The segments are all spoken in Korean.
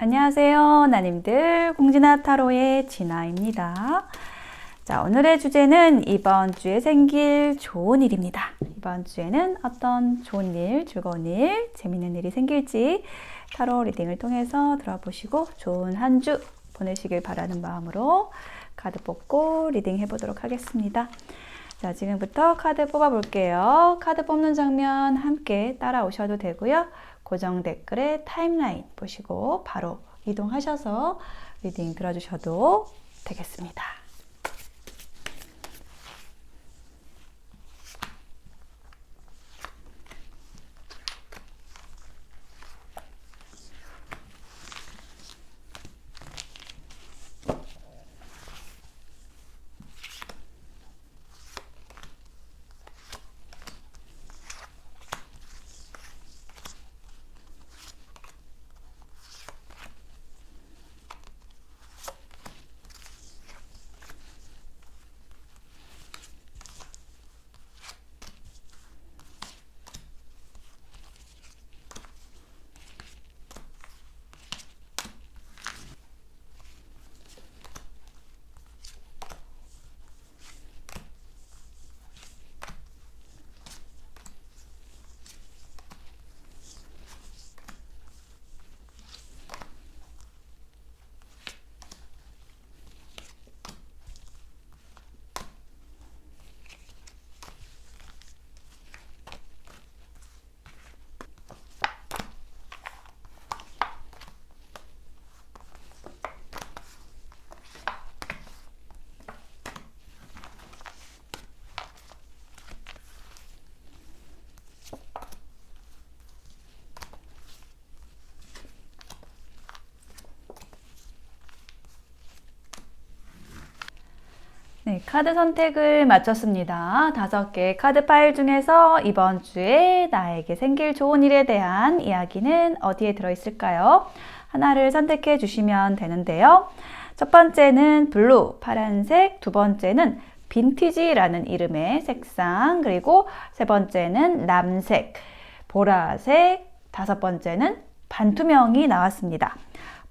안녕하세요, 나님들. 공진아 타로의 진아입니다. 자, 오늘의 주제는 이번 주에 생길 좋은 일입니다. 이번 주에는 어떤 좋은 일, 즐거운 일, 재밌는 일이 생길지 타로 리딩을 통해서 들어보시고 좋은 한 주 보내시길 바라는 마음으로 카드 뽑고 리딩 해보도록 하겠습니다. 자, 지금부터 카드 뽑아볼게요. 카드 뽑는 장면 함께 따라오셔도 되고요. 고정 댓글에 타임라인 보시고 바로 이동하셔서 리딩 들어주셔도 되겠습니다. 네, 카드 선택을 마쳤습니다. 5개의 카드 파일 중에서 이번 주에 나에게 생길 좋은 일에 대한 이야기는 어디에 들어있을까요? 하나를 선택해 주시면 되는데요. 첫 번째는 블루, 파란색, 두 번째는 빈티지라는 이름의 색상, 그리고 세 번째는 남색, 보라색, 다섯 번째는 반투명이 나왔습니다.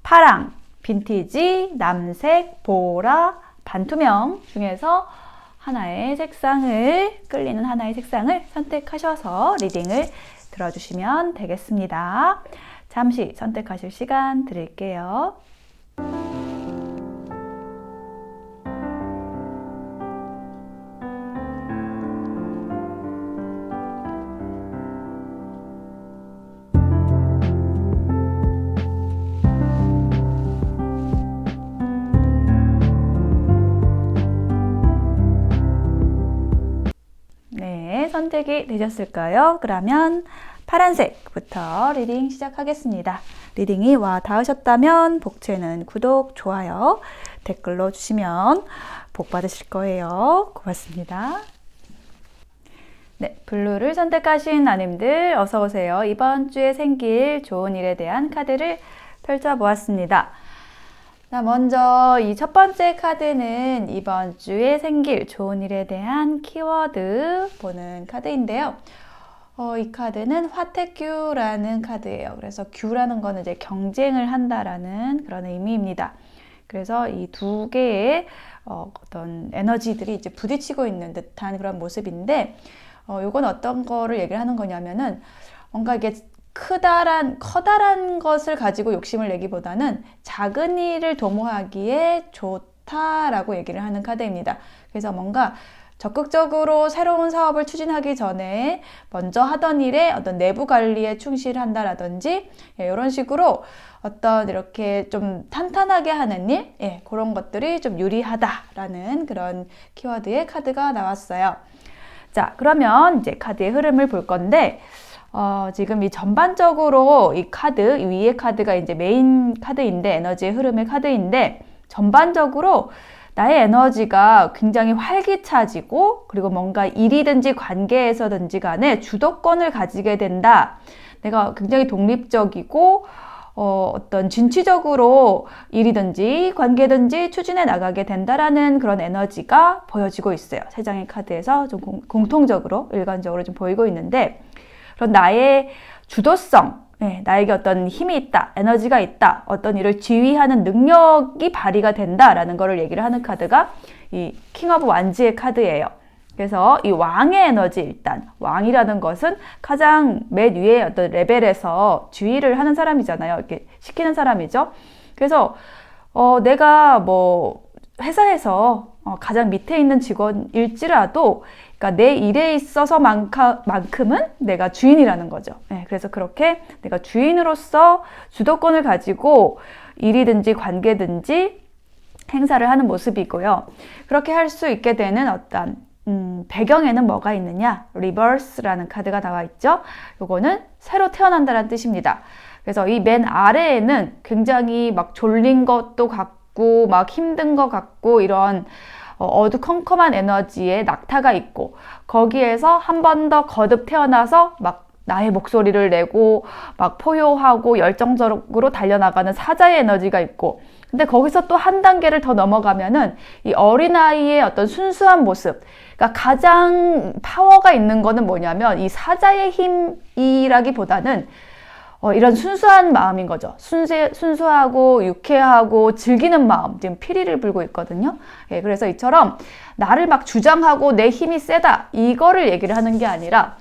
파랑, 빈티지, 남색, 보라, 반투명 중에서 하나의 색상을, 끌리는 하나의 색상을 선택하셔서 리딩을 들어주시면 되겠습니다. 잠시 선택하실 시간 드릴게요. 선택이 되셨을까요? 그러면 파란색부터 리딩 시작하겠습니다. 리딩이 와 닿으셨다면 복채는 구독, 좋아요, 댓글로 주시면 복 받으실 거예요. 고맙습니다. 네, 블루를 선택하신 나님들 어서 오세요. 이번 주에 생길 좋은 일에 대한 카드를 펼쳐보았습니다. 자, 먼저 이 첫 번째 카드는 이번 주에 생길 좋은 일에 대한 키워드 보는 카드인데요. 이 카드는 화태규라는 카드예요. 그래서 규라는 거는 이제 경쟁을 한다라는 그런 의미입니다. 그래서 이 두 개의 어떤 에너지들이 이제 부딪히고 있는 듯한 그런 모습인데, 요건 어떤 거를 얘기를 하는 거냐면은 뭔가 이게 커다란 것을 가지고 욕심을 내기보다는 작은 일을 도모하기에 좋다라고 얘기를 하는 카드입니다. 그래서 뭔가 적극적으로 새로운 사업을 추진하기 전에 먼저 하던 일에 어떤 내부 관리에 충실한다라든지, 이런 식으로 어떤 이렇게 좀 탄탄하게 하는 일, 그런 것들이 좀 유리하다라는 그런 키워드의 카드가 나왔어요. 자, 그러면 이제 카드의 흐름을 볼 건데, 지금 이 전반적으로 이 카드, 이 위의 카드가 이제 메인 카드인데, 에너지의 흐름의 카드인데, 전반적으로 나의 에너지가 굉장히 활기차지고, 그리고 뭔가 일이든지 관계에서든지 간에 주도권을 가지게 된다. 내가 굉장히 독립적이고, 어떤 진취적으로 일이든지 관계든지 추진해 나가게 된다라는 그런 에너지가 보여지고 있어요. 세 장의 카드에서 좀 공통적으로, 일관적으로 좀 보이고 있는데, 그런 나의 주도성, 나에게 어떤 힘이 있다, 에너지가 있다, 어떤 일을 지휘하는 능력이 발휘가 된다라는 것을 얘기를 하는 카드가 이 킹 오브 완즈의 카드예요. 그래서 이 왕의 에너지, 일단 왕이라는 것은 가장 맨 위의 어떤 레벨에서 지휘를 하는 사람이잖아요. 이렇게 시키는 사람이죠. 그래서 내가 뭐 회사에서 가장 밑에 있는 직원일지라도 그러니까 내 일에 있어서만큼은 내가 주인이라는 거죠. 그래서 그렇게 내가 주인으로서 주도권을 가지고 일이든지 관계든지 행사를 하는 모습이고요. 그렇게 할 수 있게 되는 어떤 배경에는 뭐가 있느냐? 리버스라는 카드가 나와 있죠. 요거는 새로 태어난다는 뜻입니다. 그래서 이 맨 아래에는 굉장히 막 졸린 것도 같고 막 힘든 것 같고 이런 어두컴컴한 에너지의 낙타가 있고 거기에서 한 번 더 거듭 태어나서 막 나의 목소리를 내고 막 포효하고 열정적으로 달려나가는 사자의 에너지가 있고 근데 거기서 또 한 단계를 더 넘어가면은 이 어린아이의 어떤 순수한 모습 그러니까 가장 파워가 있는 거는 뭐냐면 이 사자의 힘이라기보다는 이런 순수한 마음인 거죠. 순수하고 유쾌하고 즐기는 마음, 지금 피리를 불고 있거든요. 그래서 이처럼 나를 막 주장하고 내 힘이 세다 이거를 얘기를 하는 게 아니라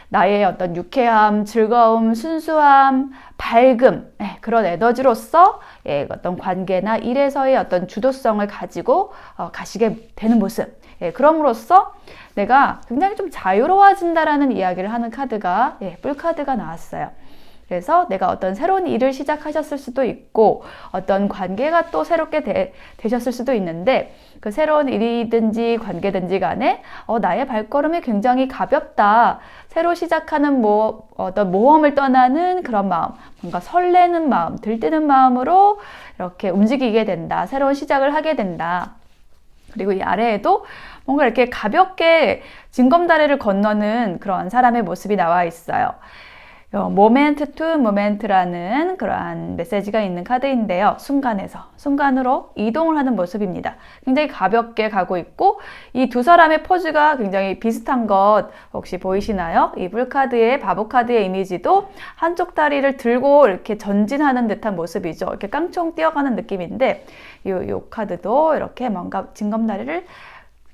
나의 어떤 유쾌함, 즐거움, 순수함, 밝음 그런 에너지로서 어떤 관계나 일에서의 어떤 주도성을 가지고 가시게 되는 모습 그럼으로써 내가 굉장히 좀 자유로워진다라는 이야기를 하는 카드가 뿔카드가 나왔어요. 그래서 내가 어떤 새로운 일을 시작하셨을 수도 있고 어떤 관계가 또 새롭게 되셨을 수도 있는데 그 새로운 일이든지 관계든지 간에 나의 발걸음이 굉장히 가볍다. 새로 시작하는 어떤 모험을 떠나는 그런 마음, 뭔가 설레는 마음, 들뜨는 마음으로 이렇게 움직이게 된다. 새로운 시작을 하게 된다. 그리고 이 아래에도 뭔가 이렇게 가볍게 징검다리를 건너는 그런 사람의 모습이 나와 있어요. 모멘트 투 모멘트라는 그러한 메시지가 있는 카드인데요. 순간에서 순간으로 이동을 하는 모습입니다. 굉장히 가볍게 가고 있고 이 두 사람의 포즈가 굉장히 비슷한 것 혹시 보이시나요? 이 불카드의 바보카드의 이미지도 한쪽 다리를 들고 이렇게 전진하는 듯한 모습이죠. 이렇게 깡총 뛰어가는 느낌인데 요 카드도 이렇게 뭔가 징검다리를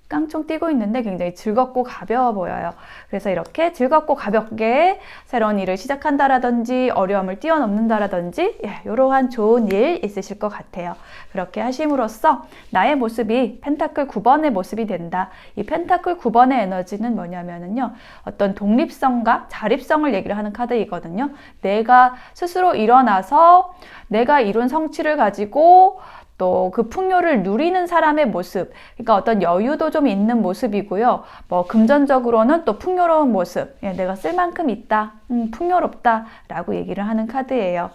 깡총 뛰고 있는데 굉장히 즐겁고 가벼워 보여요. 그래서 이렇게 즐겁고 가볍게 새로운 일을 시작한다라든지 어려움을 뛰어넘는다라든지 이러한 좋은 일 있으실 것 같아요. 그렇게 하심으로써 나의 모습이 펜타클 9번의 모습이 된다. 이 펜타클 9번의 에너지는 뭐냐면은요. 어떤 독립성과 자립성을 얘기를 하는 카드이거든요. 내가 스스로 일어나서 내가 이룬 성취를 가지고 또 그 풍요를 누리는 사람의 모습, 그러니까 어떤 여유도 좀 있는 모습이고요. 뭐 금전적으로는 또 풍요로운 모습, 내가 쓸 만큼 있다, 풍요롭다 라고 얘기를 하는 카드예요.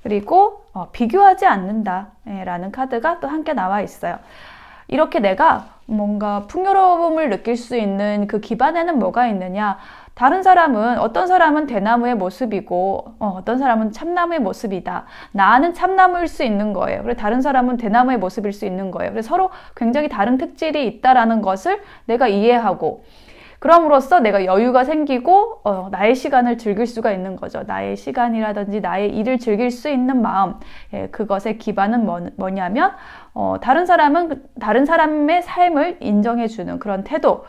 그리고 비교하지 않는다 라는 카드가 또 함께 나와 있어요. 이렇게 내가 뭔가 풍요로움을 느낄 수 있는 그 기반에는 뭐가 있느냐? 다른 사람은 어떤 사람은 대나무의 모습이고 어떤 사람은 참나무의 모습이다. 나는 참나무일 수 있는 거예요. 그리고 다른 사람은 대나무의 모습일 수 있는 거예요. 그래서 서로 굉장히 다른 특질이 있다라는 것을 내가 이해하고 그럼으로써 내가 여유가 생기고 나의 시간을 즐길 수가 있는 거죠. 나의 시간이라든지 나의 일을 즐길 수 있는 마음 그것의 기반은 뭐냐면 다른 사람은 다른 사람의 삶을 인정해주는 그런 태도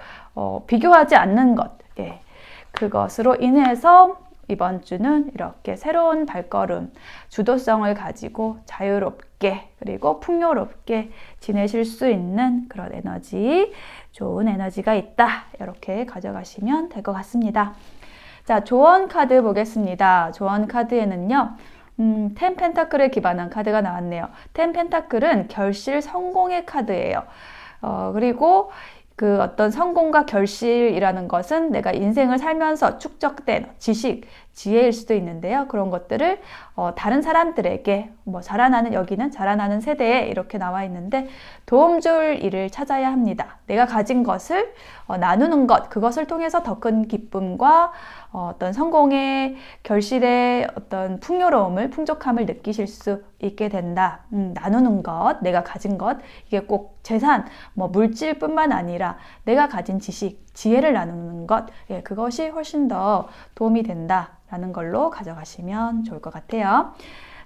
비교하지 않는 것 그것으로 인해서 이번 주는 이렇게 새로운 발걸음, 주도성을 가지고 자유롭게 그리고 풍요롭게 지내실 수 있는 그런 에너지, 좋은 에너지가 있다. 이렇게 가져가시면 될 것 같습니다. 자, 조언 카드 보겠습니다. 조언 카드에는요. 10 펜타클에 기반한 카드가 나왔네요. 10 펜타클은 결실 성공의 카드예요. 그리고 그 어떤 성공과 결실이라는 것은 내가 인생을 살면서 축적된 지식, 지혜일 수도 있는데요. 그런 것들을 다른 사람들에게 여기는 자라나는 세대에 이렇게 나와 있는데 도움 줄 일을 찾아야 합니다. 내가 가진 것을 나누는 것, 그것을 통해서 더 큰 기쁨과 어떤 성공의 결실의 어떤 풍요로움을, 풍족함을 느끼실 수 있게 된다. 나누는 것, 내가 가진 것, 이게 꼭 재산, 물질뿐만 아니라 내가 가진 지식, 지혜를 나누는 것, 그것이 훨씬 더 도움이 된다라는 걸로 가져가시면 좋을 것 같아요.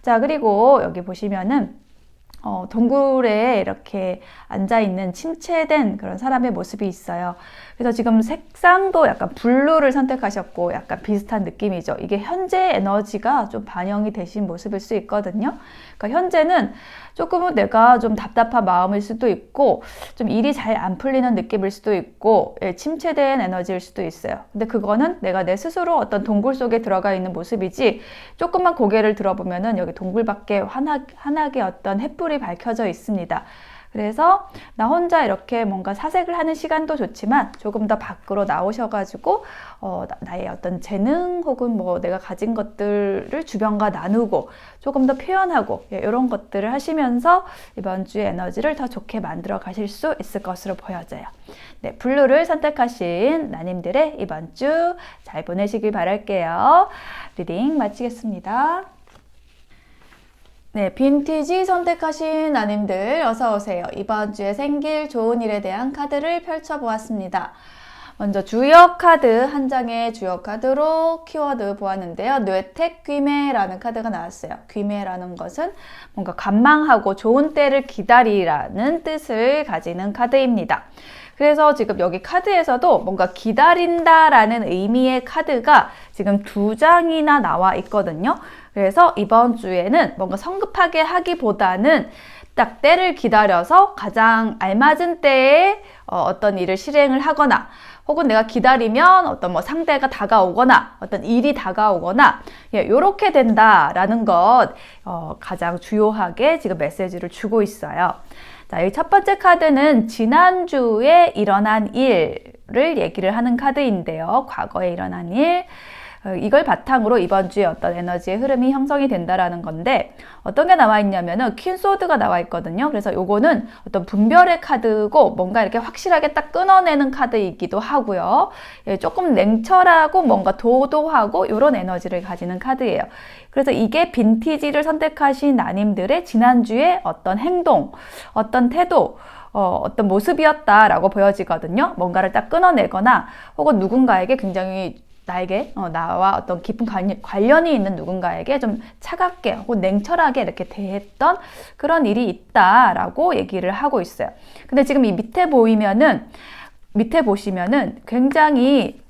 자, 그리고 여기 보시면은 동굴에 이렇게 앉아있는 침체된 그런 사람의 모습이 있어요. 그래서 지금 색상도 약간 블루를 선택하셨고 약간 비슷한 느낌이죠. 이게 현재 에너지가 좀 반영이 되신 모습일 수 있거든요. 그러니까 현재는 조금은 내가 좀 답답한 마음일 수도 있고 좀 일이 잘 안 풀리는 느낌일 수도 있고 침체된 에너지일 수도 있어요. 근데 그거는 내가 내 스스로 어떤 동굴 속에 들어가 있는 모습이지 조금만 고개를 들어보면은 여기 동굴 밖에 환하게 어떤 햇불이 밝혀져 있습니다. 그래서 나 혼자 이렇게 뭔가 사색을 하는 시간도 좋지만 조금 더 밖으로 나오셔가지고 나의 어떤 재능 혹은 뭐 내가 가진 것들을 주변과 나누고 조금 더 표현하고 이런 것들을 하시면서 이번 주의 에너지를 더 좋게 만들어 가실 수 있을 것으로 보여져요. 네, 블루를 선택하신 나님들의 이번 주 잘 보내시길 바랄게요. 리딩 마치겠습니다. 네, 빈티지 선택하신 나님들 어서 오세요. 이번 주에 생길 좋은 일에 대한 카드를 펼쳐보았습니다. 먼저 주역 카드 한 장의 주역 카드로 키워드 보았는데요. 뇌택 귀매라는 카드가 나왔어요. 귀매라는 것은 뭔가 관망하고 좋은 때를 기다리라는 뜻을 가지는 카드입니다. 그래서 지금 여기 카드에서도 뭔가 기다린다라는 의미의 카드가 지금 2장이나 나와 있거든요. 그래서 이번 주에는 뭔가 성급하게 하기보다는 딱 때를 기다려서 가장 알맞은 때에 어떤 일을 실행을 하거나 혹은 내가 기다리면 어떤 뭐 상대가 다가오거나 어떤 일이 다가오거나 이렇게 된다라는 것 가장 주요하게 지금 메시지를 주고 있어요. 자, 이 첫 번째 카드는 지난주에 일어난 일을 얘기를 하는 카드인데요. 과거에 일어난 일. 이걸 바탕으로 이번 주에 어떤 에너지의 흐름이 형성이 된다라는 건데 어떤 게 나와 있냐면은 퀸소드가 나와 있거든요. 그래서 요거는 어떤 분별의 카드고 뭔가 이렇게 확실하게 딱 끊어내는 카드이기도 하고요. 조금 냉철하고 뭔가 도도하고 이런 에너지를 가지는 카드예요. 그래서 이게 빈티지를 선택하신 나님들의 지난주에 어떤 행동, 어떤 태도, 어떤 모습이었다라고 보여지거든요. 뭔가를 딱 끊어내거나 혹은 누군가에게 굉장히 나와 어떤 깊은 관련이 있는 누군가에게 좀 차갑게 혹은 냉철하게 이렇게 대했던 그런 일이 있다라고 얘기를 하고 있어요. 근데 지금 이 밑에 보시면은 굉장히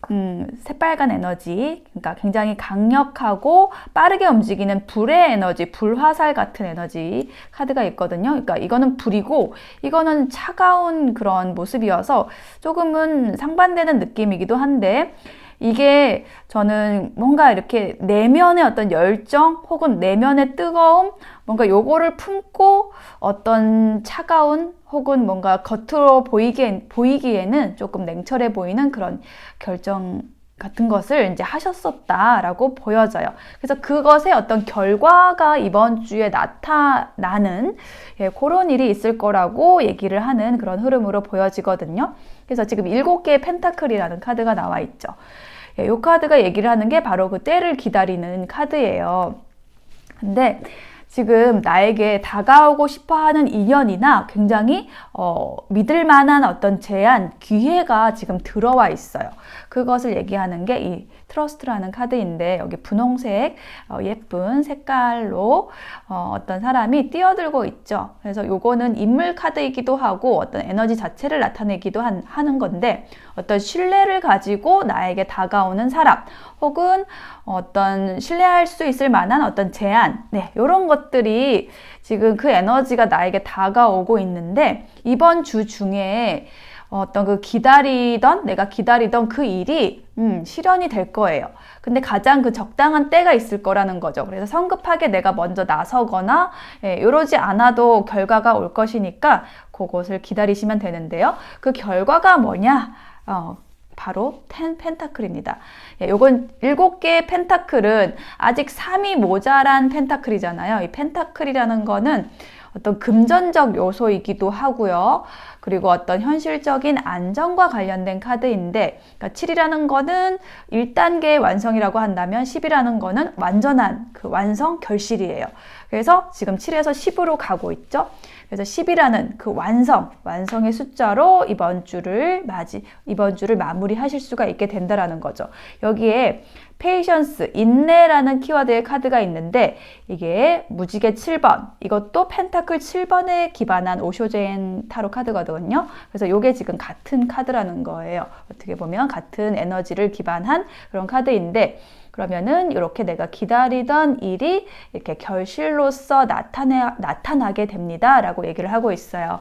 새빨간 에너지, 그러니까 굉장히 강력하고 빠르게 움직이는 불의 에너지, 불화살 같은 에너지 카드가 있거든요. 그러니까 이거는 불이고 이거는 차가운 그런 모습이어서 조금은 상반되는 느낌이기도 한데 이게 저는 뭔가 이렇게 내면의 어떤 열정 혹은 내면의 뜨거움 뭔가 요거를 품고 어떤 차가운 혹은 뭔가 겉으로 보이기에는 조금 냉철해 보이는 그런 결정 같은 것을 이제 하셨었다라고 보여져요. 그래서 그것의 어떤 결과가 이번 주에 나타나는 그런 일이 있을 거라고 얘기를 하는 그런 흐름으로 보여지거든요. 그래서 지금 7개의 펜타클이라는 카드가 나와 있죠. 이 카드가 얘기를 하는 게 바로 그 때를 기다리는 카드예요. 근데 지금 나에게 다가오고 싶어하는 인연이나 굉장히 믿을 만한 어떤 제안, 기회가 지금 들어와 있어요. 그것을 얘기하는 게 이 트러스트라는 카드인데 여기 분홍색 예쁜 색깔로 어떤 사람이 뛰어들고 있죠. 그래서 요거는 인물 카드이기도 하고 어떤 에너지 자체를 나타내기도 하는 건데 어떤 신뢰를 가지고 나에게 다가오는 사람 혹은 어떤 신뢰할 수 있을 만한 어떤 제안, 이런 것들이 지금 그 에너지가 나에게 다가오고 있는데 이번 주 중에 어떤 내가 기다리던 그 일이 실현이 될 거예요. 근데 가장 그 적당한 때가 있을 거라는 거죠. 그래서 성급하게 내가 먼저 나서거나 이러지 않아도 결과가 올 것이니까 그것을 기다리시면 되는데요. 그 결과가 뭐냐? 바로 10 펜타클입니다. 요건 7개의 펜타클은 아직 3이 모자란 펜타클이잖아요. 이 펜타클이라는 거는 어떤 금전적 요소이기도 하고요. 그리고 어떤 현실적인 안정과 관련된 카드인데 그러니까 7이라는 거는 1단계의 완성이라고 한다면 10이라는 거는 완전한 그 완성 결실이에요. 그래서 지금 7에서 10으로 가고 있죠. 그래서 10이라는 그 완성의 숫자로 이번 주를 마무리하실 수가 있게 된다라는 거죠. 여기에 patience, 인내라는 키워드의 카드가 있는데 이게 무지개 7번, 이것도 펜타클 7번에 기반한 오쇼젠 타로 카드거든요. 그래서 이게 지금 같은 카드라는 거예요. 어떻게 보면 같은 에너지를 기반한 그런 카드인데, 그러면은 이렇게 내가 기다리던 일이 이렇게 결실로서 나타나게 됩니다 라고 얘기를 하고 있어요.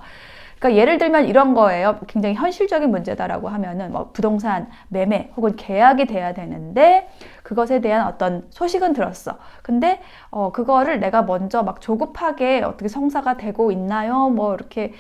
그러니까 예를 들면 이런 거예요. 굉장히 현실적인 문제다라고 하면은 뭐 부동산 매매 혹은 계약이 돼야 되는데 그것에 대한 어떤 소식은 들었어. 근데 그거를 내가 먼저 막 조급하게 어떻게 성사가 되고 있나요? 뭐 이렇게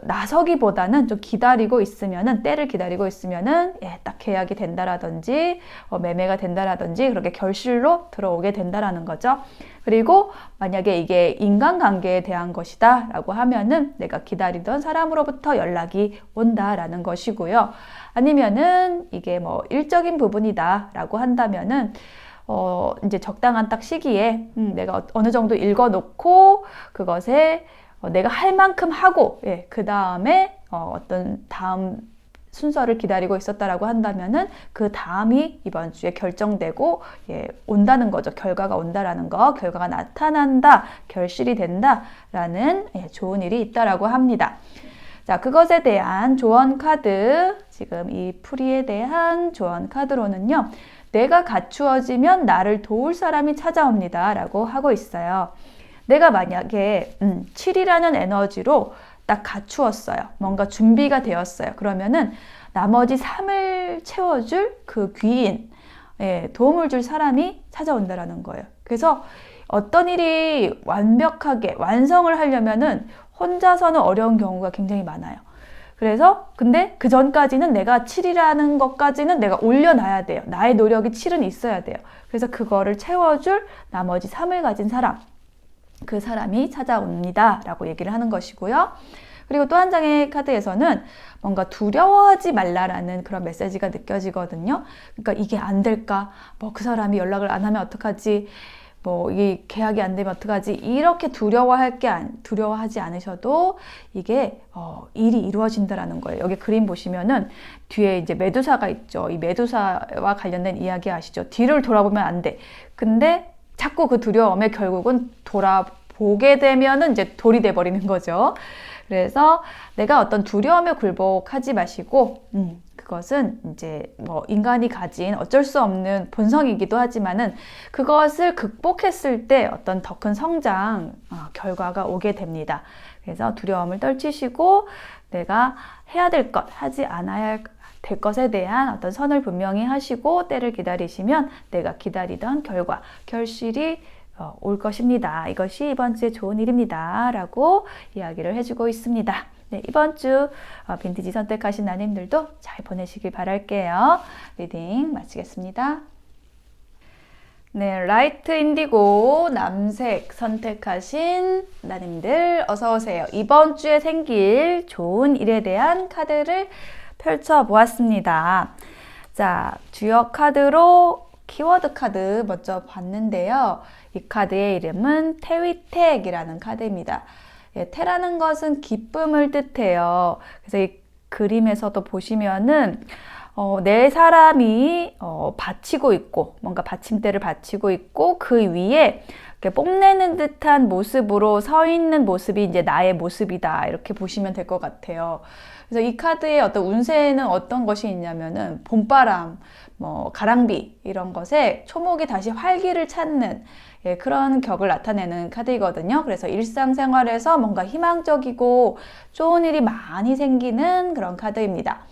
나서기보다는 좀 기다리고 있으면은, 때를 기다리고 있으면은, 딱 계약이 된다라든지, 매매가 된다라든지, 그렇게 결실로 들어오게 된다라는 거죠. 그리고 만약에 이게 인간관계에 대한 것이다 라고 하면은 내가 기다리던 사람으로부터 연락이 온다라는 것이고요. 아니면은 이게 뭐 일적인 부분이다 라고 한다면은 이제 적당한 딱 시기에 내가 어느 정도 읽어놓고 그것에 내가 할 만큼 하고, 그 다음에 어떤 다음 순서를 기다리고 있었다라고 한다면은 그 다음이 이번 주에 결정되고 온다는 거죠. 결과가 온다라는 거, 결과가 나타난다, 결실이 된다라는 좋은 일이 있다라고 합니다. 자, 그것에 대한 조언 카드, 지금 이 풀이에 대한 조언 카드로는요, 내가 갖추어지면 나를 도울 사람이 찾아옵니다 라고 하고 있어요. 내가 만약에 7이라는 에너지로 딱 갖추었어요. 뭔가 준비가 되었어요. 그러면은 나머지 3을 채워줄 그 귀인, 도움을 줄 사람이 찾아온다라는 거예요. 그래서 어떤 일이 완벽하게 완성을 하려면은 혼자서는 어려운 경우가 굉장히 많아요. 그래서 근데 그 전까지는 내가 7이라는 것까지는 내가 올려놔야 돼요. 나의 노력이 7은 있어야 돼요. 그래서 그거를 채워줄 나머지 3을 가진 사람, 그 사람이 찾아옵니다 라고 얘기를 하는 것이고요. 그리고 또 한 장의 카드에서는 뭔가 두려워하지 말라라는 그런 메시지가 느껴지거든요. 그러니까 이게 안 될까? 뭐 그 사람이 연락을 안 하면 어떡하지? 뭐 이 계약이 안 되면 어떡하지? 이렇게 두려워하지 않으셔도 이게 일이 이루어진다라는 거예요. 여기 그림 보시면은 뒤에 이제 메두사가 있죠. 이 메두사와 관련된 이야기 아시죠? 뒤를 돌아보면 안 돼. 근데 자꾸 그 두려움에 결국은 돌아보게 되면은 이제 돌이 돼버리는 거죠. 그래서 내가 어떤 두려움에 굴복하지 마시고, 그것은 이제 뭐 인간이 가진 어쩔 수 없는 본성이기도 하지만은 그것을 극복했을 때 어떤 더 큰 성장, 결과가 오게 됩니다. 그래서 두려움을 떨치시고 내가 해야 될 것, 하지 않아야 될 것에 대한 어떤 선을 분명히 하시고 때를 기다리시면 내가 기다리던 결과, 결실이 올 것입니다. 이것이 이번 주에 좋은 일입니다. 라고 이야기를 해주고 있습니다. 네, 이번 주 빈티지 선택하신 나님들도 잘 보내시길 바랄게요. 리딩 마치겠습니다. 네, 라이트 인디고 남색 선택하신 나님들 어서 오세요. 이번 주에 생길 좋은 일에 대한 카드를 펼쳐보았습니다. 자, 주역 카드로 키워드 카드 먼저 봤는데요. 이 카드의 이름은 테위텍이라는 카드입니다. 테라는 것은 기쁨을 뜻해요. 그래서 이 그림에서도 보시면은 네 사람이 받치고 있고, 뭔가 받침대를 받치고 있고, 그 위에 이렇게 뽐내는 듯한 모습으로 서 있는 모습이 이제 나의 모습이다. 이렇게 보시면 될 것 같아요. 그래서 이 카드의 어떤 운세에는 어떤 것이 있냐면은 봄바람, 뭐 가랑비 이런 것에 초목이 다시 활기를 찾는 그런 격을 나타내는 카드이거든요. 그래서 일상생활에서 뭔가 희망적이고 좋은 일이 많이 생기는 그런 카드입니다.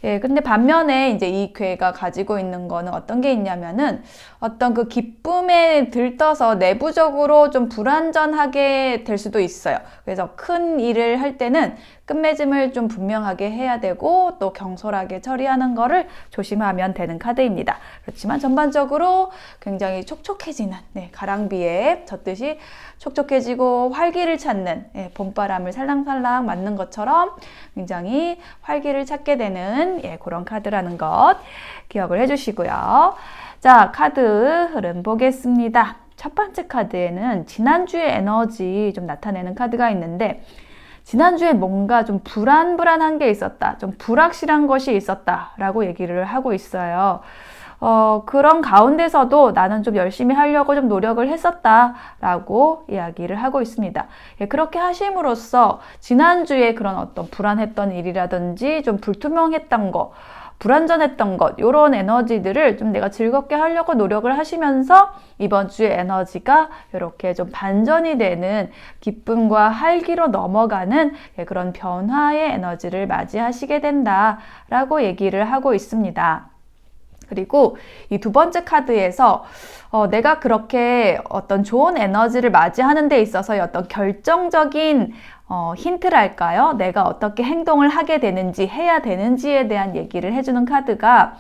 근데 반면에 이제 이 괴가 가지고 있는 거는 어떤 게 있냐면은 어떤 그 기쁨에 들떠서 내부적으로 좀 불완전하게 될 수도 있어요. 그래서 큰 일을 할 때는 끝맺음을 좀 분명하게 해야 되고 또 경솔하게 처리하는 거를 조심하면 되는 카드입니다. 그렇지만 전반적으로 굉장히 촉촉해지는, 가랑비에 젖듯이 촉촉해지고 활기를 찾는, 봄바람을 살랑살랑 맞는 것처럼 굉장히 활기를 찾게 되는 그런 카드라는 것 기억을 해주시고요. 자, 카드 흐름 보겠습니다. 첫 번째 카드에는 지난주의 에너지 좀 나타내는 카드가 있는데, 지난주에 뭔가 좀 불안불안한 게 있었다, 좀 불확실한 것이 있었다 라고 얘기를 하고 있어요. 그런 가운데서도 나는 좀 열심히 하려고 좀 노력을 했었다 라고 이야기를 하고 있습니다. 예, 그렇게 하심으로써 지난주에 그런 어떤 불안했던 일이라든지 좀 불투명했던 거, 불완전했던 것, 이런 에너지들을 좀 내가 즐겁게 하려고 노력을 하시면서 이번 주에 에너지가 이렇게 좀 반전이 되는, 기쁨과 활기로 넘어가는 그런 변화의 에너지를 맞이하시게 된다라고 얘기를 하고 있습니다. 그리고 이 두 번째 카드에서 내가 그렇게 어떤 좋은 에너지를 맞이하는 데 있어서의 어떤 결정적인 힌트랄까요? 내가 어떻게 행동을 하게 되는지, 해야 되는지에 대한 얘기를 해주는 카드가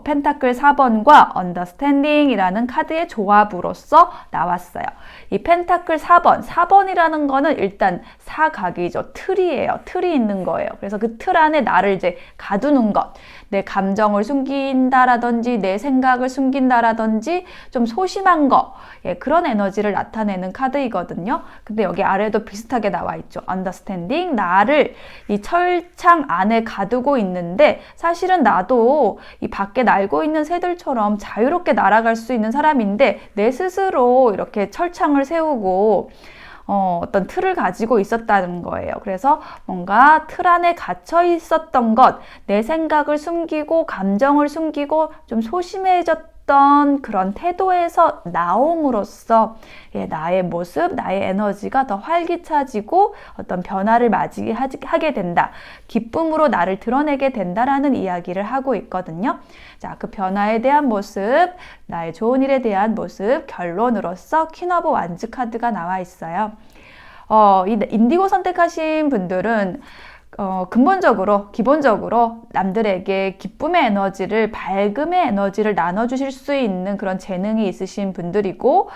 펜타클 4번과 언더스탠딩이라는 카드의 조합으로서 나왔어요. 이 펜타클 4번이라는 거는 일단 사각이죠. 틀이에요. 틀이 있는 거예요. 그래서 그 틀 안에 나를 이제 가두는 것, 내 감정을 숨긴다라든지 내 생각을 숨긴다라든지 좀 소심한 거, 예, 그런 에너지를 나타내는 카드이거든요. 근데 여기 아래도 비슷하게 나와 있죠. 언더스탠딩, 나를 이 철창 안에 가두고 있는데 사실은 나도 이 밖에 날고 있는 새들처럼 자유롭게 날아갈 수 있는 사람인데 내 스스로 이렇게 철창을 세우고 어떤 틀을 가지고 있었다는 거예요. 그래서 뭔가 틀 안에 갇혀 있었던 것, 내 생각을 숨기고 감정을 숨기고 좀 소심해졌던 그런 태도에서 나옴으로써 나의 모습, 나의 에너지가 더 활기차지고 어떤 변화를 맞이하게 된다. 기쁨으로 나를 드러내게 된다라는 이야기를 하고 있거든요. 자, 그 변화에 대한 모습, 나의 좋은 일에 대한 모습, 결론으로서 퀸 오브 완즈 카드가 나와 있어요. 이 인디고 선택하신 분들은 기본적으로 남들에게 기쁨의 에너지를, 밝음의 에너지를 나눠주실 수 있는 그런 재능이 있으신 분들이고,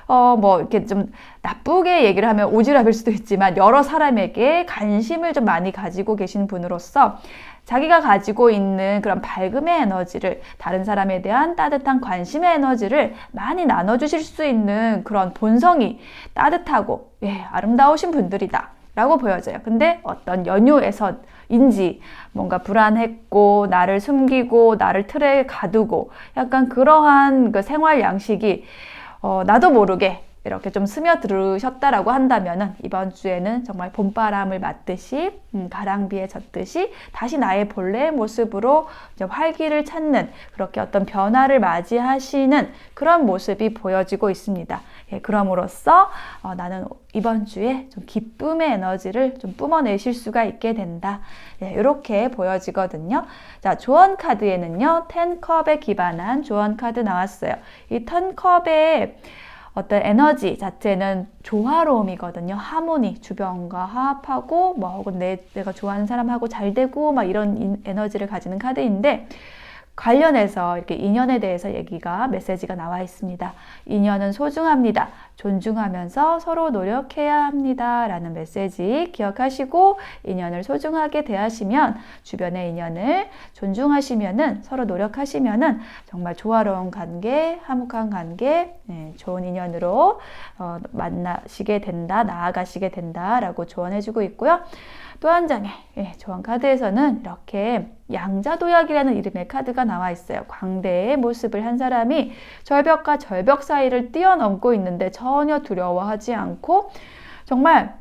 이렇게 좀 나쁘게 얘기를 하면 오지랖일 수도 있지만 여러 사람에게 관심을 좀 많이 가지고 계신 분으로서 자기가 가지고 있는 그런 밝음의 에너지를, 다른 사람에 대한 따뜻한 관심의 에너지를 많이 나눠주실 수 있는 그런 본성이 따뜻하고 아름다우신 분들이다 라고 보여져요. 근데 어떤 연유에서인지 뭔가 불안했고 나를 숨기고 나를 틀에 가두고 약간 그러한 그 생활 양식이 나도 모르게 이렇게 좀 스며들으셨다라고 한다면은 이번 주에는 정말 봄바람을 맞듯이 가랑비에 젖듯이 다시 나의 본래의 모습으로 이제 활기를 찾는, 그렇게 어떤 변화를 맞이하시는 그런 모습이 보여지고 있습니다. 그럼으로써 나는 이번 주에 좀 기쁨의 에너지를 좀 뿜어내실 수가 있게 된다. 이렇게 보여지거든요. 자, 조언 카드에는요, 10컵에 기반한 조언 카드 나왔어요. 이 10컵에 어떤 에너지 자체는 조화로움이거든요. 하모니, 주변과 화합하고 혹은 내가 좋아하는 사람하고 잘 되고 이런 에너지를 가지는 카드인데, 관련해서 이렇게 인연에 대해서 메시지가 나와 있습니다. 인연은 소중합니다. 존중하면서 서로 노력해야 합니다. 라는 메시지 기억하시고, 인연을 소중하게 대하시면, 주변의 인연을 존중하시면은, 서로 노력하시면은 정말 조화로운 관계, 화목한 관계, 좋은 인연으로 만나시게 된다, 나아가시게 된다라고 조언해주고 있고요. 또 한 장의 조언 카드에서는 이렇게 양자도약이라는 이름의 카드가 나와 있어요. 광대의 모습을 한 사람이 절벽과 절벽 사이를 뛰어넘고 있는데 전혀 두려워하지 않고 정말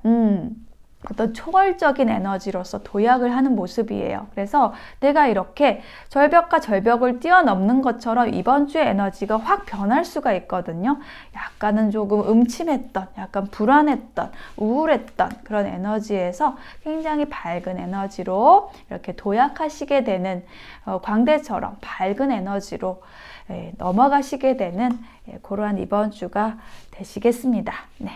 어떤 초월적인 에너지로서 도약을 하는 모습이에요. 그래서 내가 이렇게 절벽과 절벽을 뛰어넘는 것처럼 이번 주의 에너지가 확 변할 수가 있거든요. 약간은 조금 음침했던, 약간 불안했던, 우울했던 그런 에너지에서 굉장히 밝은 에너지로 이렇게 도약하시게 되는, 광대처럼 밝은 에너지로 넘어가시게 되는 그러한 이번 주가 되시겠습니다. 네.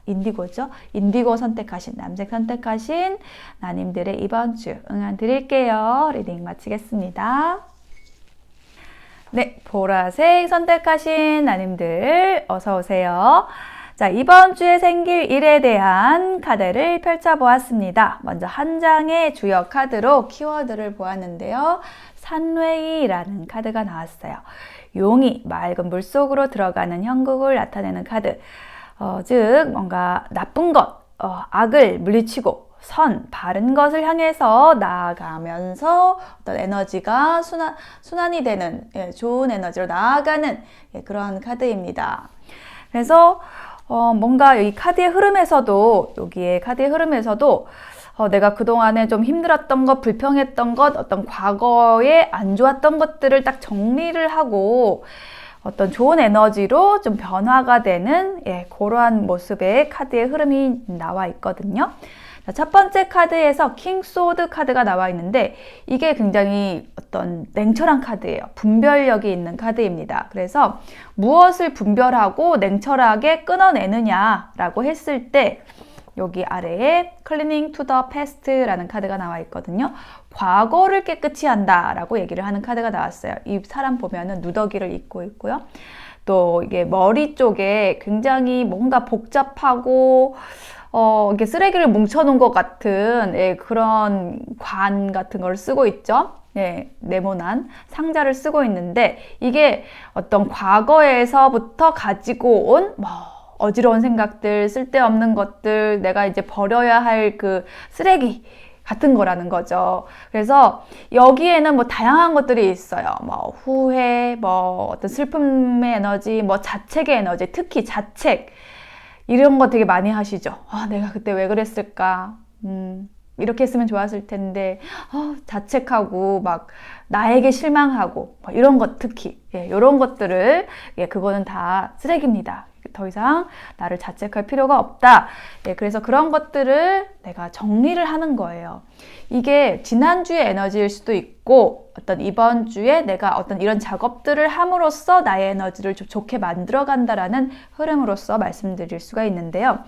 인디고죠. 인디고 선택하신, 남색 선택하신 나님들의 이번 주 응안 드릴게요. 리딩 마치겠습니다. 네, 보라색 선택하신 나님들 어서 오세요. 자, 이번 주에 생길 일에 대한 카드를 펼쳐보았습니다. 먼저 한 장의 주요 카드로 키워드를 보았는데요. 산웨이라는 카드가 나왔어요. 용이 맑은 물속으로 들어가는 형국을 나타내는 카드. 즉 뭔가 나쁜 것, 악을 물리치고 바른 것을 향해서 나아가면서 어떤 에너지가 순환이 되는 좋은 에너지로 나아가는 그런 카드입니다. 그래서 뭔가 이 카드의 흐름에서도 여기에 카드의 흐름에서도 내가 그동안에 좀 힘들었던 것, 불평했던 것, 어떤 과거에 안 좋았던 것들을 딱 정리를 하고 어떤 좋은 에너지로 좀 변화가 되는 그러한 모습의 카드의 흐름이 나와 있거든요. 자, 첫 번째 카드에서 킹 소드 카드가 나와 있는데 이게 굉장히 어떤 냉철한 카드예요. 분별력이 있는 카드입니다. 그래서 무엇을 분별하고 냉철하게 끊어내느냐라고 했을 때 여기 아래에 Clinging to the Past라는 카드가 나와 있거든요. 과거를 깨끗이 한다라고 얘기를 하는 카드가 나왔어요. 이 사람 보면은 누더기를 입고 있고요. 또 이게 머리 쪽에 굉장히 뭔가 복잡하고 이렇게 쓰레기를 뭉쳐놓은 것 같은 그런 관 같은 걸 쓰고 있죠. 네모난 상자를 쓰고 있는데 이게 어떤 과거에서부터 가지고 온 어지러운 생각들, 쓸데없는 것들, 내가 이제 버려야 할 그 쓰레기 같은 거라는 거죠. 그래서 여기에는 뭐 다양한 것들이 있어요. 뭐 후회, 뭐 어떤 슬픔의 에너지, 뭐 자책의 에너지, 특히 자책. 이런 거 되게 많이 하시죠. 내가 그때 왜 그랬을까? 이렇게 했으면 좋았을 텐데, 자책하고, 막, 나에게 실망하고, 이런 것 특히, 이런 것들을, 그거는 다 쓰레기입니다. 더 이상 나를 자책할 필요가 없다. 그래서 그런 것들을 내가 정리를 하는 거예요. 이게 지난주의 에너지일 수도 있고, 어떤 이번 주에 내가 어떤 이런 작업들을 함으로써 나의 에너지를 좀 좋게 만들어 간다라는 흐름으로서 말씀드릴 수가 있는데요.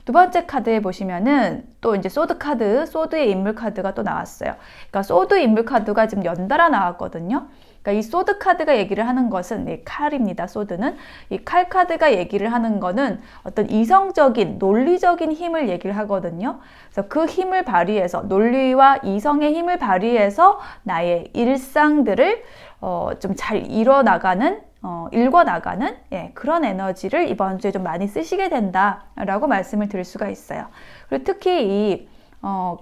두 번째 카드에 보시면은 또 이제 소드 카드, 소드의 인물 카드가 또 나왔어요. 그러니까 소드 인물 카드가 지금 연달아 나왔거든요. 그러니까 이 소드 카드가 얘기를 하는 것은 이 칼입니다. 소드는 이 칼 카드가 얘기를 하는 거는 어떤 이성적인 논리적인 힘을 얘기를 하거든요. 그래서 그 힘을 발휘해서 논리와 이성의 힘을 발휘해서 나의 일상들을 좀 잘 읽어나가는 그런 에너지를 이번 주에 좀 많이 쓰시게 된다라고 말씀을 드릴 수가 있어요. 그리고 특히 이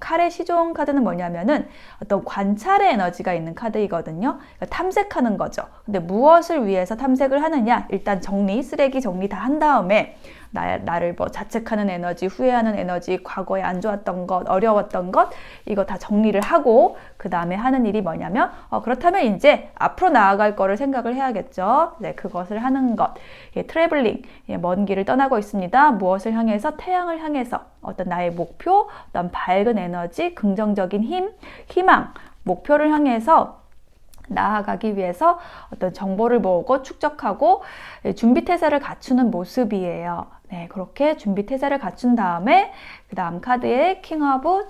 칼의 시종 카드는 뭐냐면은 어떤 관찰의 에너지가 있는 카드이거든요. 그러니까 탐색하는 거죠. 근데 무엇을 위해서 탐색을 하느냐? 일단 쓰레기 정리 다 한 다음에 나를 뭐 자책하는 에너지, 후회하는 에너지, 과거에 안 좋았던 것, 어려웠던 것, 이거 다 정리를 하고 그 다음에 하는 일이 뭐냐면 그렇다면 이제 앞으로 나아갈 거를 생각을 해야겠죠. 그것을 하는 것. 트래블링, 먼 길을 떠나고 있습니다. 무엇을 향해서? 태양을 향해서 어떤 나의 목표, 어떤 밝은 에너지, 긍정적인 힘, 희망, 목표를 향해서 나아가기 위해서 어떤 정보를 모으고 축적하고 준비태세를 갖추는 모습이에요. 그렇게 준비태세를 갖춘 다음에 그 다음 카드에 킹 오브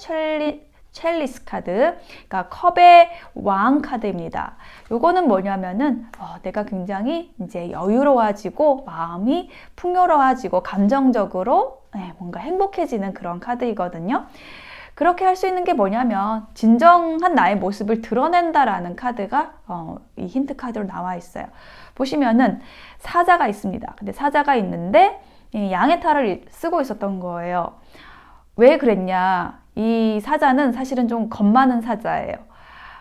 첼리스 카드, 그러니까 컵의 왕 카드입니다. 요거는 뭐냐면은 내가 굉장히 이제 여유로워지고 마음이 풍요로워지고 감정적으로 뭔가 행복해지는 그런 카드이거든요. 그렇게 할 수 있는 게 뭐냐면 진정한 나의 모습을 드러낸다라는 카드가 이 힌트 카드로 나와 있어요. 보시면은 사자가 있습니다. 근데 사자가 있는데 양의 탈을 쓰고 있었던 거예요. 왜 그랬냐? 이 사자는 사실은 좀 겁 많은 사자예요.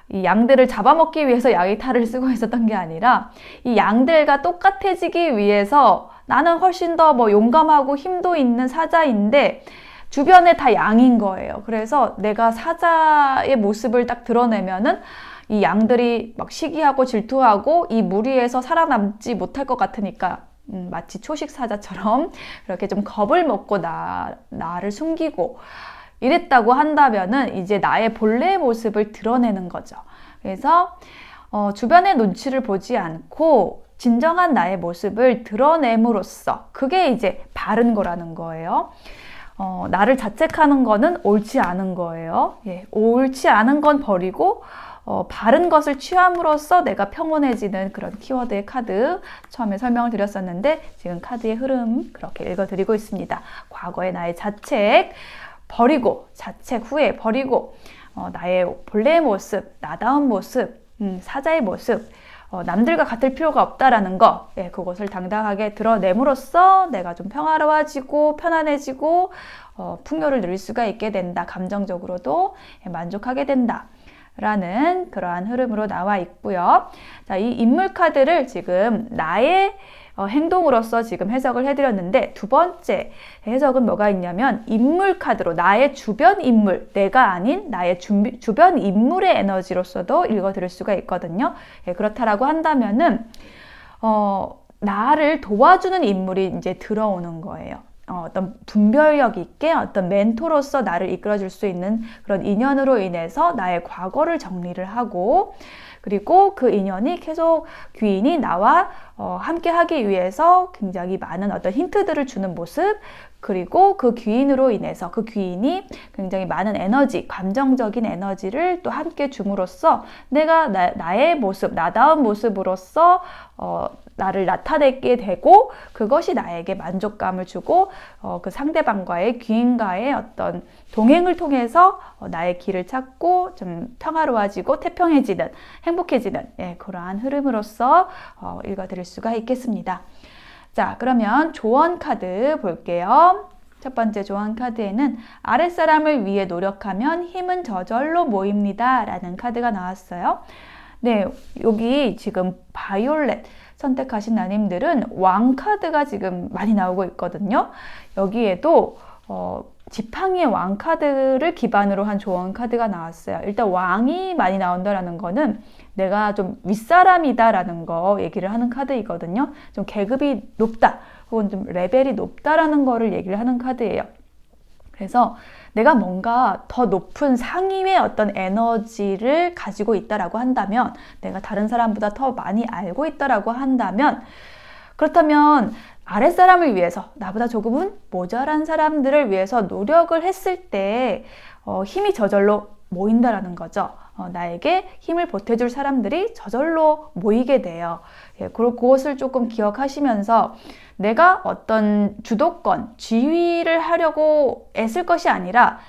이 양들을 잡아먹기 위해서 양의 탈을 쓰고 있었던 게 아니라 이 양들과 똑같아지기 위해서 나는 훨씬 더 용감하고 힘도 있는 사자인데 주변에 다 양인 거예요. 그래서 내가 사자의 모습을 딱 드러내면은 이 양들이 막 시기하고 질투하고 이 무리에서 살아남지 못할 것 같으니까 마치 초식 사자처럼 그렇게 좀 겁을 먹고 나를 숨기고 이랬다고 한다면은 이제 나의 본래의 모습을 드러내는 거죠. 그래서 주변의 눈치를 보지 않고 진정한 나의 모습을 드러냄으로써 그게 이제 바른 거라는 거예요. 나를 자책하는 거는 옳지 않은 거예요. 옳지 않은 건 버리고 바른 것을 취함으로써 내가 평온해지는 그런 키워드의 카드 처음에 설명을 드렸었는데 지금 카드의 흐름 그렇게 읽어드리고 있습니다. 과거의 나의 자책 버리고 자책 후에 버리고 나의 본래의 모습, 나다운 모습, 사자의 모습 남들과 같을 필요가 없다라는 거 그것을 당당하게 드러냄으로써 내가 좀 평화로워지고 편안해지고 풍요를 누릴 수가 있게 된다. 감정적으로도 만족하게 된다. 라는 그러한 흐름으로 나와 있고요. 자, 이 인물 카드를 지금 나의 행동으로서 지금 해석을 해드렸는데 두 번째 해석은 뭐가 있냐면 인물 카드로 나의 주변 인물, 내가 아닌 나의 주변 인물의 에너지로서도 읽어드릴 수가 있거든요. 그렇다라고 한다면은 나를 도와주는 인물이 이제 들어오는 거예요. 어떤 분별력 있게 어떤 멘토로서 나를 이끌어줄 수 있는 그런 인연으로 인해서 나의 과거를 정리를 하고 그리고 그 인연이 계속 귀인이 나와 함께 하기 위해서 굉장히 많은 어떤 힌트들을 주는 모습 그리고 그 귀인으로 인해서 그 귀인이 굉장히 많은 에너지, 감정적인 에너지를 또 함께 줌으로써 내가 나의 모습, 나다운 모습으로서 나를 나타내게 되고 그것이 나에게 만족감을 주고 그 상대방과의 귀인과의 어떤 동행을 통해서 나의 길을 찾고 좀 평화로워지고 태평해지는 행복해지는 그러한 흐름으로서 읽어드릴 수가 있겠습니다. 자, 그러면 조언 카드 볼게요. 첫 번째 조언 카드에는 아랫사람을 위해 노력하면 힘은 저절로 모입니다 라는 카드가 나왔어요. 네, 여기 지금 바이올렛 선택하신 나님들은 왕 카드가 지금 많이 나오고 있거든요. 여기에도 지팡이의 왕 카드를 기반으로 한 조언 카드가 나왔어요. 일단 왕이 많이 나온다라는 거는 내가 좀 윗사람이다라는 거 얘기를 하는 카드이거든요. 좀 계급이 높다 혹은 좀 레벨이 높다라는 거를 얘기를 하는 카드예요. 그래서 내가 뭔가 더 높은 상위의 어떤 에너지를 가지고 있다라고 한다면 내가 다른 사람보다 더 많이 알고 있다라고 한다면 그렇다면 아랫사람을 위해서 나보다 조금은 모자란 사람들을 위해서 노력을 했을 때 힘이 저절로 모인다라는 거죠. 나에게 힘을 보태줄 사람들이 저절로 모이게 돼요. 그리고 그것을 조금 기억하시면서 내가 어떤 주도권, 지휘를 하려고 애쓸 것이 아니라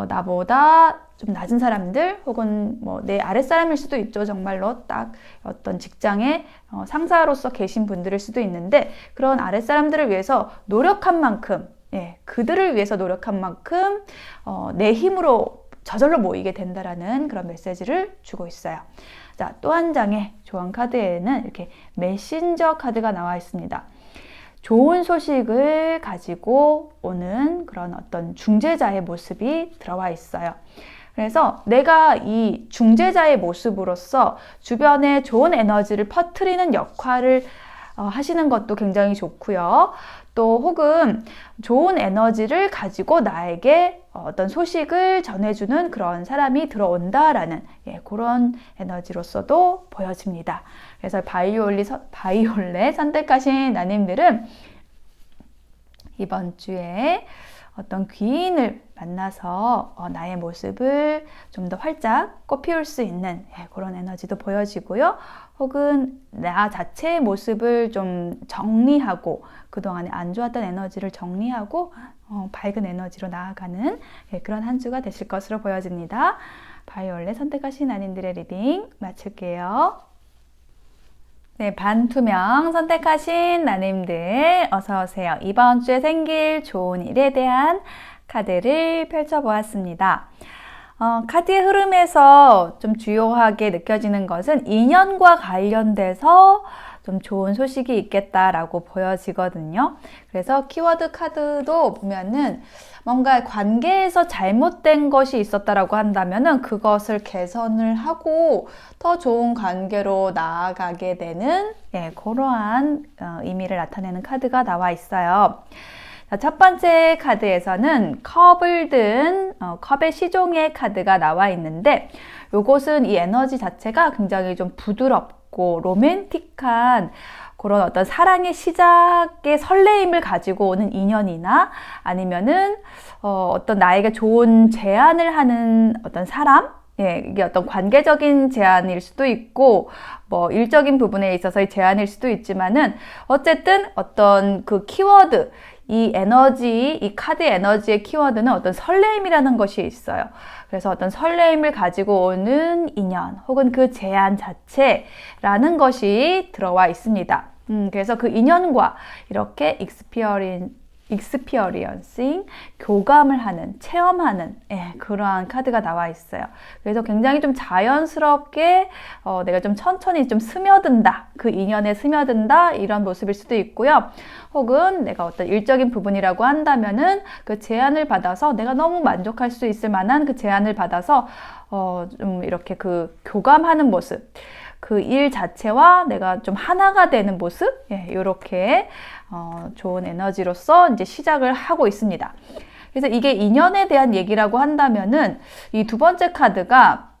나보다 좀 낮은 사람들 혹은 뭐 내 아랫사람일 수도 있죠. 정말로 딱 어떤 직장에 상사로서 계신 분들일 수도 있는데 그런 아랫사람들을 위해서 노력한 만큼 그들을 위해서 노력한 만큼 내 힘으로 저절로 모이게 된다라는 그런 메시지를 주고 있어요. 자, 또 한 장의 조언 카드에는 이렇게 메신저 카드가 나와 있습니다. 좋은 소식을 가지고 오는 그런 어떤 중재자의 모습이 들어와 있어요. 그래서 내가 이 중재자의 모습으로서 주변에 좋은 에너지를 퍼뜨리는 역할을 하시는 것도 굉장히 좋고요. 또 혹은 좋은 에너지를 가지고 나에게 어떤 소식을 전해주는 그런 사람이 들어온다라는 그런 에너지로서도 보여집니다. 그래서 바이올렛 선택하신 나님들은 이번 주에 어떤 귀인을 만나서 나의 모습을 좀 더 활짝 꽃피울 수 있는 그런 에너지도 보여지고요. 혹은 나 자체의 모습을 좀 정리하고 그동안에 안 좋았던 에너지를 정리하고 밝은 에너지로 나아가는 그런 한 주가 되실 것으로 보여집니다. 바이올렛 선택하신 아님들의 리딩 마칠게요. 네, 반투명 선택하신 나님들 어서오세요. 이번 주에 생길 좋은 일에 대한 카드를 펼쳐보았습니다. 카드의 흐름에서 좀 주요하게 느껴지는 것은 인연과 관련돼서 좀 좋은 소식이 있겠다라고 보여지거든요. 그래서 키워드 카드도 보면은 뭔가 관계에서 잘못된 것이 있었다라고 한다면은 그것을 개선을 하고 더 좋은 관계로 나아가게 되는 그러한 의미를 나타내는 카드가 나와 있어요. 자, 첫 번째 카드에서는 컵을 든 컵의 시종의 카드가 나와 있는데 요것은 이 에너지 자체가 굉장히 좀 부드럽고 로맨틱한 그런 어떤 사랑의 시작의 설레임을 가지고 오는 인연이나 아니면은 어떤 나에게 좋은 제안을 하는 어떤 사람 예, 이게 어떤 관계적인 제한일 수도 있고, 뭐, 일적인 부분에 있어서의 제한일 수도 있지만은, 어쨌든 어떤 그 키워드, 이 에너지, 이 카드 에너지의 키워드는 어떤 설레임이라는 것이 있어요. 그래서 어떤 설레임을 가지고 오는 인연, 혹은 그 제한 자체라는 것이 들어와 있습니다. 그래서 그 인연과 이렇게 experiencing, 교감을 하는, 체험하는 그러한 카드가 나와 있어요. 그래서 굉장히 좀 자연스럽게 내가 좀 천천히 좀 스며든다, 그 인연에 스며든다 이런 모습일 수도 있고요. 혹은 내가 어떤 일적인 부분이라고 한다면은 그 제안을 받아서 내가 너무 만족할 수 있을 만한 그 제안을 받아서 좀 이렇게 그 교감하는 모습, 그 일 자체와 내가 좀 하나가 되는 모습, 이렇게 좋은 에너지로서 이제 시작을 하고 있습니다. 그래서 이게 인연에 대한 얘기라고 한다면은 이 두 번째 카드가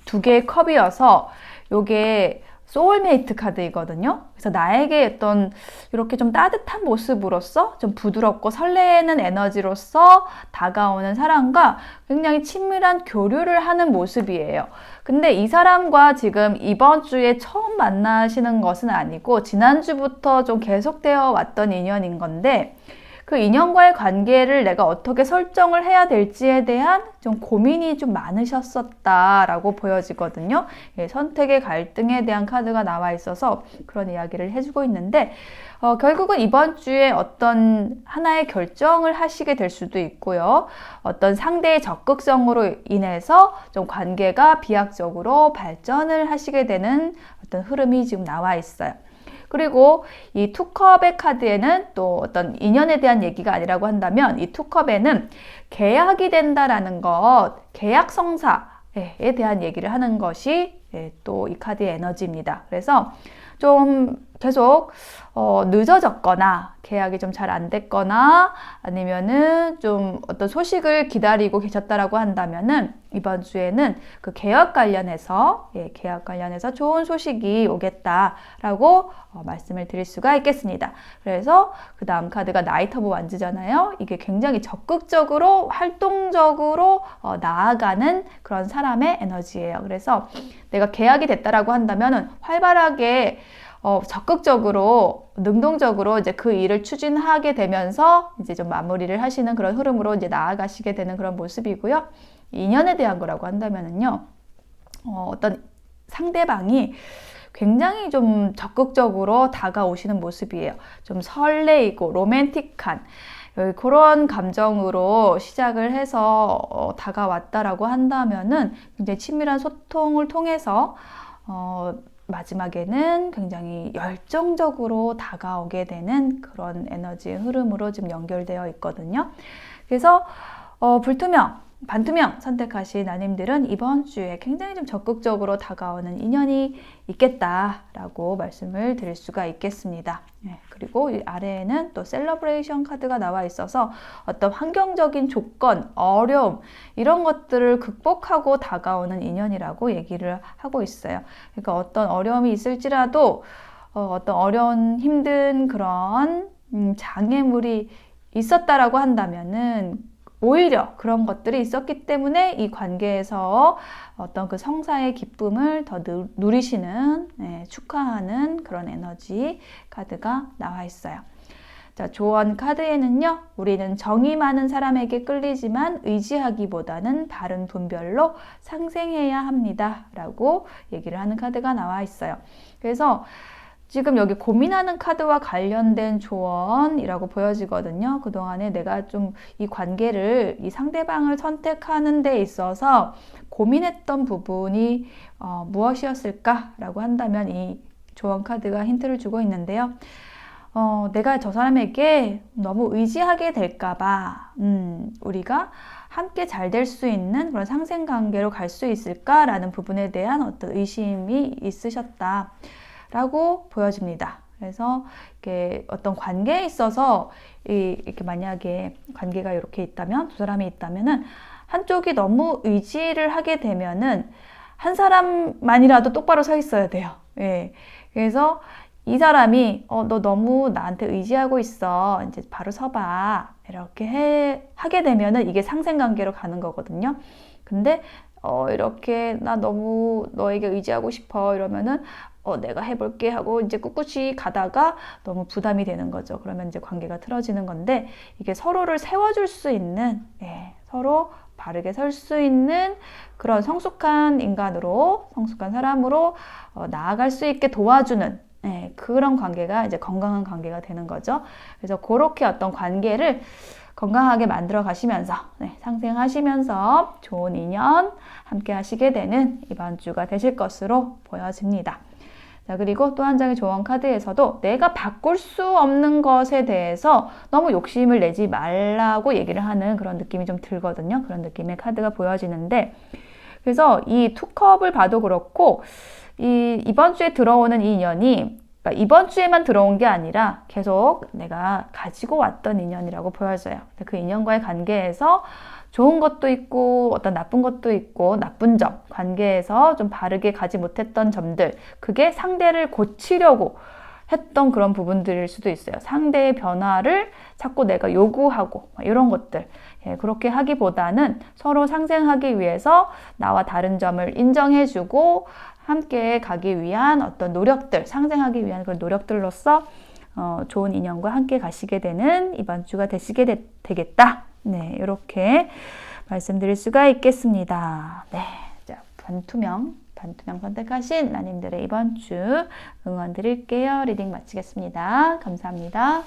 두 개의 컵이어서 요게 소울메이트 카드이거든요. 그래서 나에게 어떤 이렇게 좀 따뜻한 모습으로서 좀 부드럽고 설레는 에너지로서 다가오는 사람과 굉장히 친밀한 교류를 하는 모습이에요. 근데 이 사람과 지금 이번 주에 처음 만나시는 것은 아니고 지난주부터 좀 계속되어 왔던 인연인 건데 그 인연과의 관계를 내가 어떻게 설정을 해야 될지에 대한 좀 고민이 좀 많으셨었다라고 보여지거든요. 선택의 갈등에 대한 카드가 나와 있어서 그런 이야기를 해주고 있는데 결국은 이번 주에 어떤 하나의 결정을 하시게 될 수도 있고요. 어떤 상대의 적극성으로 인해서 좀 관계가 비약적으로 발전을 하시게 되는 어떤 흐름이 지금 나와 있어요. 그리고 이 투컵의 카드에는 또 어떤 인연에 대한 얘기가 아니라고 한다면 이 투컵에는 계약이 된다라는 것, 계약 성사에 대한 얘기를 하는 것이 또 이 카드의 에너지입니다. 그래서 좀 계속 늦어졌거나 계약이 좀 잘 안 됐거나 아니면은 좀 어떤 소식을 기다리고 계셨다라고 한다면은 이번 주에는 그 계약 관련해서 좋은 소식이 오겠다라고 말씀을 드릴 수가 있겠습니다. 그래서 그 다음 카드가 나이트 오브 완즈잖아요. 이게 굉장히 적극적으로 활동적으로 나아가는 그런 사람의 에너지예요. 그래서 내가 계약이 됐다라고 한다면은 활발하게 적극적으로, 능동적으로 이제 그 일을 추진하게 되면서 이제 좀 마무리를 하시는 그런 흐름으로 이제 나아가시게 되는 그런 모습이고요. 인연에 대한 거라고 한다면은요, 어떤 상대방이 굉장히 좀 적극적으로 다가오시는 모습이에요. 좀 설레이고 로맨틱한 그런 감정으로 시작을 해서 다가왔다라고 한다면은 굉장히 친밀한 소통을 통해서 마지막에는 굉장히 열정적으로 다가오게 되는 그런 에너지의 흐름으로 지금 연결되어 있거든요. 그래서 불투명, 반투명 선택하신 나님들은 이번 주에 굉장히 좀 적극적으로 다가오는 인연이 있겠다라고 말씀을 드릴 수가 있겠습니다. 그리고 이 아래에는 또 셀러브레이션 카드가 나와 있어서 어떤 환경적인 조건, 어려움 이런 것들을 극복하고 다가오는 인연이라고 얘기를 하고 있어요. 그러니까 어떤 어려움이 있을지라도 어떤 어려운 힘든 그런 장애물이 있었다라고 한다면은 오히려 그런 것들이 있었기 때문에 이 관계에서 어떤 그 성사의 기쁨을 더 누리시는, 축하하는 그런 에너지 카드가 나와 있어요. 자, 조언 카드에는요, 우리는 정이 많은 사람에게 끌리지만 의지하기보다는 바른 분별로 상생해야 합니다. 라고 얘기를 하는 카드가 나와 있어요. 그래서 지금 여기 고민하는 카드와 관련된 조언이라고 보여지거든요. 그동안에 내가 좀 이 관계를, 이 상대방을 선택하는 데 있어서 고민했던 부분이 무엇이었을까라고 한다면 이 조언 카드가 힌트를 주고 있는데요. 내가 저 사람에게 너무 의지하게 될까봐, 우리가 함께 잘 될 수 있는 그런 상생관계로 갈 수 있을까라는 부분에 대한 어떤 의심이 있으셨다. 라고 보여집니다. 그래서 이렇게 어떤 관계에 있어서 이렇게 만약에 관계가 이렇게 있다면 두 사람이 있다면은 한쪽이 너무 의지를 하게 되면은 한 사람만이라도 똑바로 서 있어야 돼요. 그래서 이 사람이 너 너무 나한테 의지하고 있어. 이제 바로 서봐. 이렇게 하게 되면은 이게 상생관계로 가는 거거든요. 근데 이렇게 나 너무 너에게 의지하고 싶어 이러면은 내가 해볼게 하고 이제 꿋꿋이 가다가 너무 부담이 되는 거죠. 그러면 이제 관계가 틀어지는 건데 이게 서로를 세워줄 수 있는 서로 바르게 설 수 있는 그런 성숙한 인간으로 성숙한 사람으로 나아갈 수 있게 도와주는 그런 관계가 이제 건강한 관계가 되는 거죠. 그래서 그렇게 어떤 관계를 건강하게 만들어 가시면서 상생하시면서 좋은 인연 함께 하시게 되는 이번 주가 되실 것으로 보여집니다. 자, 그리고 또 한 장의 조언 카드에서도 내가 바꿀 수 없는 것에 대해서 너무 욕심을 내지 말라고 얘기를 하는 그런 느낌이 좀 들거든요. 그런 느낌의 카드가 보여지는데 그래서 이 투컵을 봐도 그렇고 이번 주에 들어오는 이 인연이 그러니까 이번 주에만 들어온 게 아니라 계속 내가 가지고 왔던 인연이라고 보여져요. 그 인연과의 관계에서 좋은 것도 있고 어떤 나쁜 것도 있고 나쁜 점, 관계에서 좀 바르게 가지 못했던 점들 그게 상대를 고치려고 했던 그런 부분들일 수도 있어요. 상대의 변화를 자꾸 내가 요구하고 이런 것들 그렇게 하기보다는 서로 상생하기 위해서 나와 다른 점을 인정해주고 함께 가기 위한 어떤 노력들, 상생하기 위한 그런 노력들로서 좋은 인연과 함께 가시게 되는 이번 주가 되시게 되겠다. 네, 이렇게 말씀드릴 수가 있겠습니다. 네, 자, 반투명 선택하신 나님들의 이번 주 응원 드릴게요. 리딩 마치겠습니다. 감사합니다.